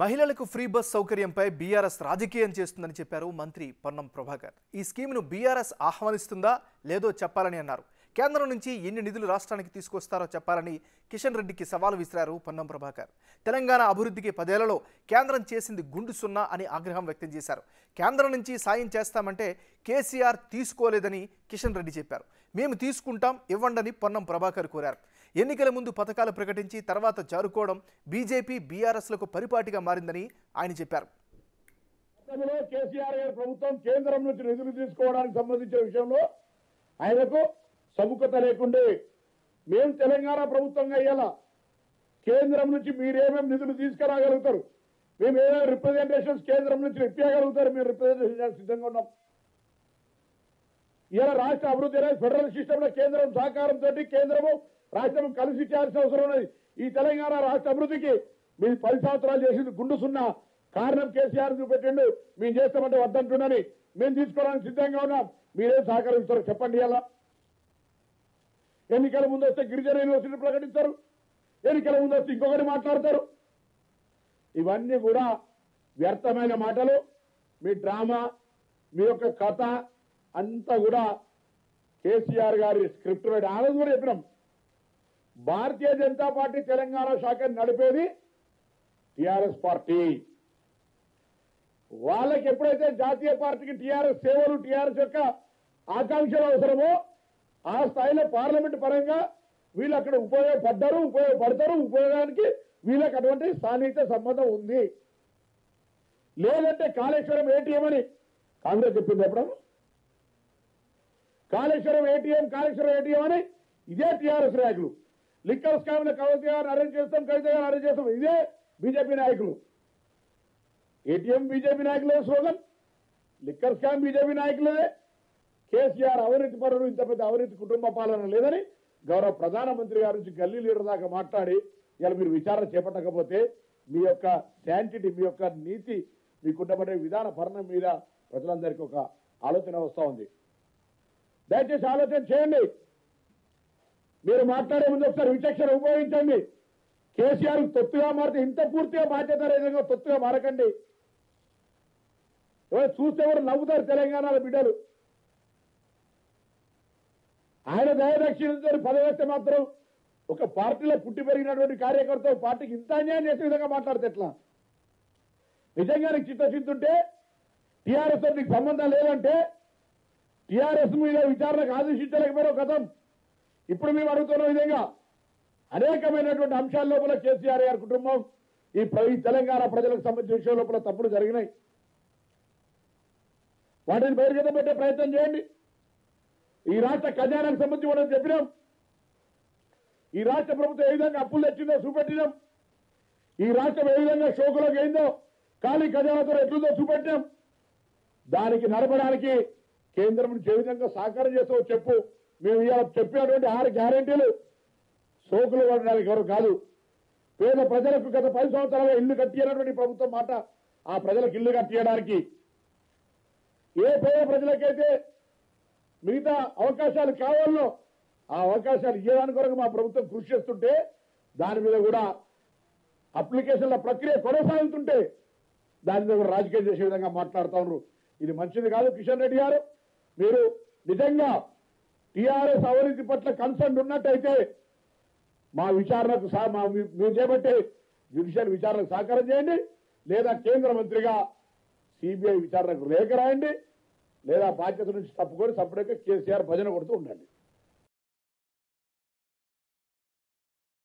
మహిళలకు free bus సౌకర్యంపై BRS రాజకీయం చేస్తుందని చెప్పారు మంత్రి పొన్నం ప్రభాకర్. ఈ స్కీమ్ను బీఆర్ఎస్ ఆహ్వానిస్తుందా లేదో చెప్పాలని అన్నారు. కేంద్రం నుంచి ఎన్ని నిధులు రాష్ట్రానికి తీసుకొస్తారో చెప్పాలని కిషన్ రెడ్డికి సవాల్ విసిరారు పొన్నం ప్రభాకర్. తెలంగాణ అభివృద్ధికి 10 ఏళ్లలో కేంద్రం చేసింది గుండు సున్నా అని ఆగ్రహం వ్యక్తం చేశారు. కేంద్రం నుంచి సాయం చేస్తామంటే కేసీఆర్ తీసుకోలేదని కిషన్ రెడ్డి చెప్పారు. మేము తీసుకుంటాం, ఇవ్వండని పొన్నం ప్రభాకర్ కోరారు. ఎన్నికల ముందు పథకాలు ప్రకటించి తర్వాత జారుకోవడం బీజేపీ బీఆర్ఎస్లకు పరిపాటిగా మారిందని ఆయన చెప్పారు. కేసీఆర్ గారి ప్రభుత్వం కేంద్రం నుంచి నిధులు తీసుకోవడానికి సంబంధించిన విషయంలో ఆయనకు సముఖత లేకుండే మేము తెలంగాణ ప్రభుత్వంగా అయ్యేలా కేంద్రం నుంచి మీరేమేమి నిధులు తీసుకురాగలుగుతారు, మేము ఏమేమి రిప్రజెంటేషన్స్ కేంద్రం నుంచి ఇప్పించగలుగుతారు, మేము రిప్రజెంటేషన్ సిద్ధంగా ఉన్నాం. ఇలా రాష్ట్ర అభివృద్ధి అనేది ఫెడరల్ సిస్టంలో కేంద్రం సహకారంతో కేంద్రము రాష్ట్రం కలిసి చేయాల్సిన అవసరం ఉన్నది. ఈ తెలంగాణ రాష్ట్ర అభివృద్ధికి మీరు 10 సంవత్సరాలు చేసింది గుండు సున్నా. కారణం కేసీఆర్ చూపెట్టిండు, మేము చేస్తామంటే వద్దంటుండని. మేము తీసుకోవడానికి సిద్ధంగా ఉన్నాం, మీరేం సహకరిస్తారు చెప్పండి. ఇలా ఎన్నికల ముందు వస్తే గిరిజన యూనివర్సిటీ ప్రకటిస్తారు, ఎన్నికల ముందు వస్తే ఇంకొకటి మాట్లాడతారు. ఇవన్నీ కూడా వ్యర్థమైన మాటలు. మీ డ్రామా, మీ యొక్క కథ అంతా కూడా కేసీఆర్ గారి స్క్రిప్ట్ పెట్టి ఆనంద్ కూడా చెప్పినాం. భారతీయ జనతా పార్టీ తెలంగాణ శాఖను నడిపేది టీఆర్ఎస్ పార్టీ. వాళ్ళకి ఎప్పుడైతే జాతీయ పార్టీకి టీఆర్ఎస్ సేవలు, టీఆర్ఎస్ యొక్క ఆకాంక్షలు అవసరమో ఆ స్థాయిలో పార్లమెంట్ పరంగా వీళ్ళు అక్కడ ఉపయోగపడ్డారు, ఉపయోగపడతారు. ఉపయోగానికి వీళ్ళకి అటువంటి సాన్నిహిత సంబంధం ఉంది. లేదంటే కాళేశ్వరం ఏటీఎం అని కాంగ్రెస్ చెప్పింది ఎప్పుడు. కాళేశ్వరం ఏటీఎం అని ఇదే టీఆర్ఎస్ నాయకులు. లిక్కర్ స్కామ్ లో కవిత గారు అరెస్ట్ చేస్తాం, కవిత గారు అరెస్ట్ చేస్తాం, ఇదే బీజేపీ నాయకులు. ఏటీఎం బీజేపీ నాయకులే స్లోగన్, లిక్కర్ స్కామ్ బీజేపీ నాయకులదే. కేసీఆర్ అవినీతి పరుడు, ఇంత పెద్ద అవినీతి కుటుంబ పాలన లేదని గౌరవ ప్రధానమంత్రి గారి నుంచి గల్లీ లీడర్ దాకా మాట్లాడి ఇలా మీరు విచారణ చేపట్టకపోతే మీ యొక్క శాంటిటీ, మీ యొక్క నీతి, మీకుండబడే విధాన పరణం మీద ప్రజలందరికీ ఒక ఆలోచన వస్తూ ఉంది. దయచేసి ఆలోచన చేయండి. మీరు మాట్లాడే ముందు ఒకసారి విచక్షణ ఉపయోగించండి. కేసీఆర్ తొత్తుగా మారితే ఇంత పూర్తిగా బాధ్యత రహితంగా తొత్తుగా మారకండి. ఎవరు చూస్తే ఎవరు నవ్వుతారు తెలంగాణలో బిడ్డలు. ఆయన దయదక్షిణతో పదవేస్తే మాత్రం ఒక పార్టీలో పుట్టి పెరిగినటువంటి కార్యకర్త పార్టీకి ఇంత అన్యాయం చేసే విధంగా మాట్లాడితే ఎట్లా? నిజంగా నీకు చిత్తశుద్ధి టీఆర్ఎస్ తో నీకు సంబంధం లేదంటే టీఆర్ఎస్ మీద విచారణకు ఆదేశించలేకపోయిన గతం. ఇప్పుడు మేము అడుగుతున్న విధంగా అనేకమైనటువంటి అంశాల లోపల కేసీఆర్ గారి కుటుంబం ఈ తెలంగాణ ప్రజలకు సంబంధించిన విషయం లోపల తప్పులు జరిగినాయి. వాటిని బహిర్గతం పెట్టే ప్రయత్నం చేయండి. ఈ రాష్ట్ర ఖజానాకు సంబంధించి మనం చెప్పినాం. ఈ రాష్ట్ర ప్రభుత్వం ఏ విధంగా అప్పులు తెచ్చిందో చూపెట్టినాం. ఈ రాష్ట్రం ఏ విధంగా షోకులోకి అయిందో, ఖాళీ ఖజానాతో ఎట్లుందో చూపెట్టాం. దానికి నడపడానికి కేంద్రం నుంచి ఏ విధంగా సహకారం చేస్తావో చెప్పు. మేము ఇవాళ చెప్పినటువంటి 6 గ్యారెంటీలు సోకులు పడడానికి ఎవరు కాదు. పేద ప్రజలకు గత 10 సంవత్సరాలుగా ఇల్లు కట్టినటువంటి ప్రభుత్వం మాట. ఆ ప్రజలకు ఇల్లు కట్టియడానికి ఏ పేద ప్రజలకైతే మిగతా అవకాశాలు కావాలనో ఆ అవకాశాలు ఇవ్వడానికి కొరకు మా ప్రభుత్వం కృషి చేస్తుంటే దాని మీద కూడా అప్లికేషన్ల ప్రక్రియ కొనసాగుతుంటే దాని మీద కూడా రాజకీయం చేసే విధంగా మాట్లాడుతూ ఉన్నారు. ఇది మంచిది కాదు. కిషన్ రెడ్డి గారు, మీరు నిజంగా టీఆర్ఎస్ అవినీతి పట్ల కన్సర్న్ ఉన్నట్టయితే మా విచారణకు మీరు చేపట్టే జ్యుడిషియల్ విచారణకు సహకారం చేయండి. లేదా కేంద్ర మంత్రిగా సిబిఐ విచారణకు లేఖ రాయండి. లేదా బాధ్యత నుంచి తప్పుకొని సపరేట్గా కేసీఆర్ భజన కొడుతూ ఉండండి.